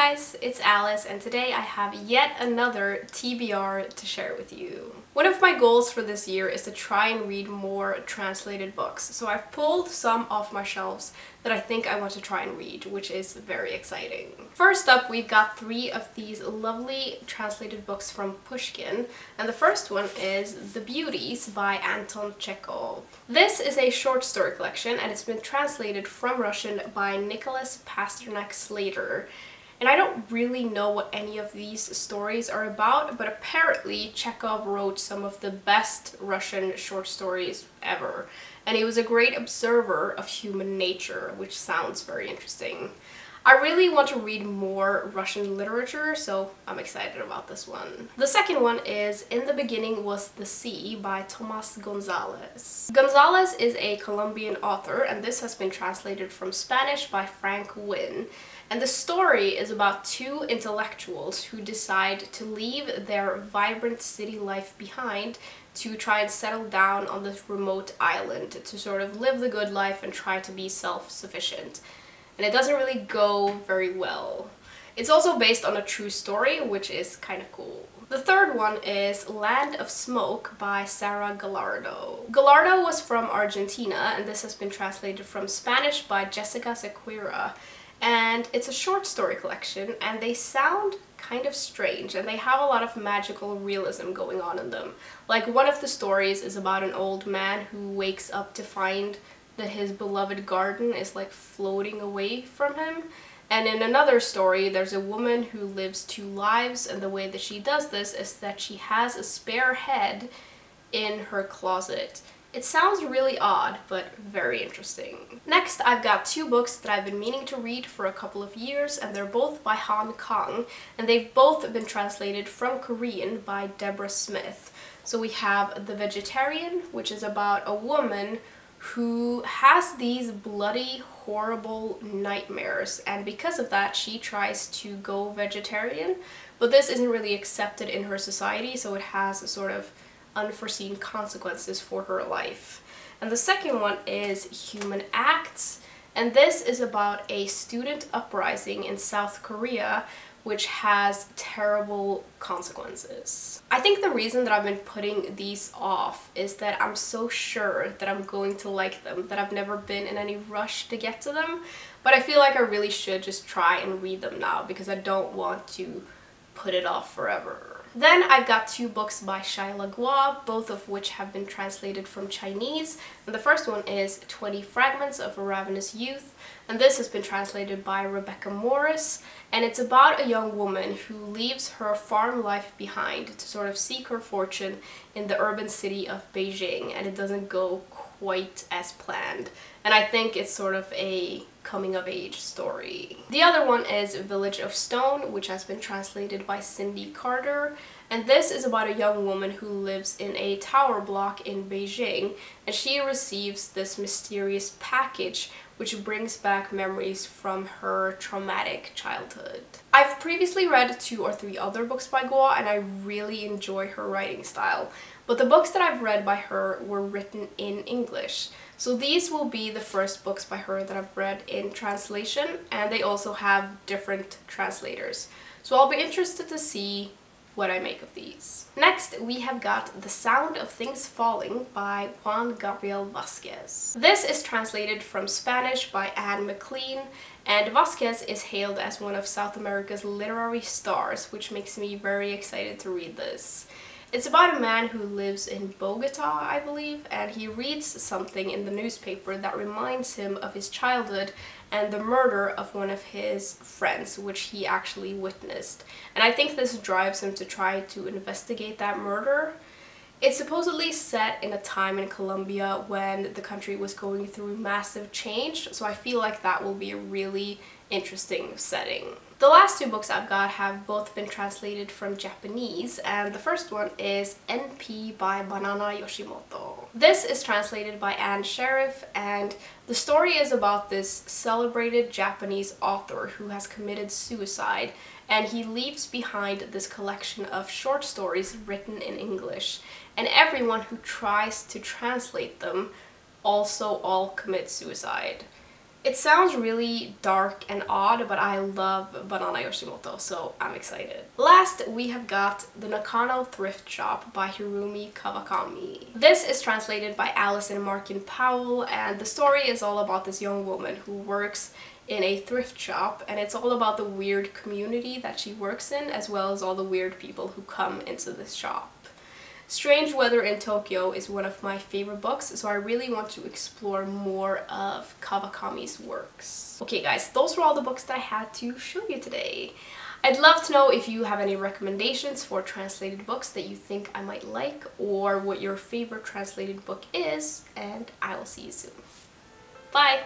guys, it's Alice and today I have yet another TBR to share with you. One of my goals for this year is to try and read more translated books, so I've pulled some off my shelves that I think I want to try and read, which is very exciting. First up, we've got 3 of these lovely translated books from Pushkin, and the first one is The Beauties by Anton Chekhov. This is a short story collection and it's been translated from Russian by Nicholas Pasternak Slater. And I don't really know what any of these stories are about, but apparently Chekhov wrote some of the best Russian short stories ever. And he was a great observer of human nature, which sounds very interesting. I really want to read more Russian literature, so I'm excited about this one. The second one is In the Beginning Was the Sea by Tomas Gonzalez. Gonzalez is a Colombian author, and this has been translated from Spanish by Frank Wynne. And the story is about 2 intellectuals who decide to leave their vibrant city life behind to try and settle down on this remote island to sort of live the good life and try to be self-sufficient. And it doesn't really go very well. It's also based on a true story, which is kind of cool. The third one is Land of Smoke by Sara Gallardo. Gallardo was from Argentina, and this has been translated from Spanish by Jessica Sequeira. And it's a short story collection, and they sound kind of strange, and they have a lot of magical realism going on in them. Like, one of the stories is about an old man who wakes up to find that his beloved garden is like floating away from him. And in another story, there's a woman who lives 2 lives, and the way that she does this is that she has a spare head in her closet. It sounds really odd, but very interesting. Next, I've got 2 books that I've been meaning to read for a couple of years, and they're both by Han Kang, and they've both been translated from Korean by Deborah Smith. So we have The Vegetarian, which is about a woman who has these bloody, horrible nightmares, and because of that she tries to go vegetarian, but this isn't really accepted in her society, so it has a sort of unforeseen consequences for her life. And the second one is Human Acts, and this is about a student uprising in South Korea which has terrible consequences. I think the reason that I've been putting these off is that I'm so sure that I'm going to like them, that I've never been in any rush to get to them, but I feel like I really should just try and read them now because I don't want to put it off forever. Then I've got 2 books by Shila Goya, both of which have been translated from Chinese. And the first one is 20 Fragments of a Ravenous Youth, and this has been translated by Rebecca Morris, and it's about a young woman who leaves her farm life behind to sort of seek her fortune in the urban city of Beijing, and it doesn't go quite as planned. And I think it's sort of a coming-of-age story. The other one is Village of Stone, which has been translated by Cindy Carter, and this is about a young woman who lives in a tower block in Beijing, and she receives this mysterious package which brings back memories from her traumatic childhood. I've previously read 2 or 3 other books by Goya, and I really enjoy her writing style, but the books that I've read by her were written in English. So these will be the first books by her that I've read in translation, and they also have different translators. So I'll be interested to see what I make of these. Next, we have got The Sound of Things Falling by Juan Gabriel Vasquez. This is translated from Spanish by Anne McLean, and Vasquez is hailed as one of South America's literary stars, which makes me very excited to read this. It's about a man who lives in Bogota, I believe, and he reads something in the newspaper that reminds him of his childhood and the murder of one of his friends, which he actually witnessed. And I think this drives him to try to investigate that murder. It's supposedly set in a time in Colombia when the country was going through massive change, so I feel like that will be a really interesting setting. The last 2 books I've got have both been translated from Japanese, and the first one is NP by Banana Yoshimoto. This is translated by Anne Sheriff, and the story is about this celebrated Japanese author who has committed suicide, and he leaves behind this collection of short stories written in English, and everyone who tries to translate them also all commit suicide. It sounds really dark and odd, but I love Banana Yoshimoto, so I'm excited. Last, we have got The Nakano Thrift Shop by Hirumi Kawakami. This is translated by Alison Markin Powell, and the story is all about this young woman who works in a thrift shop, and it's all about the weird community that she works in, as well as all the weird people who come into this shop. Strange Weather in Tokyo is one of my favorite books, so I really want to explore more of Kawakami's works. Okay guys, those were all the books that I had to show you today. I'd love to know if you have any recommendations for translated books that you think I might like, or what your favorite translated book is, and I will see you soon. Bye!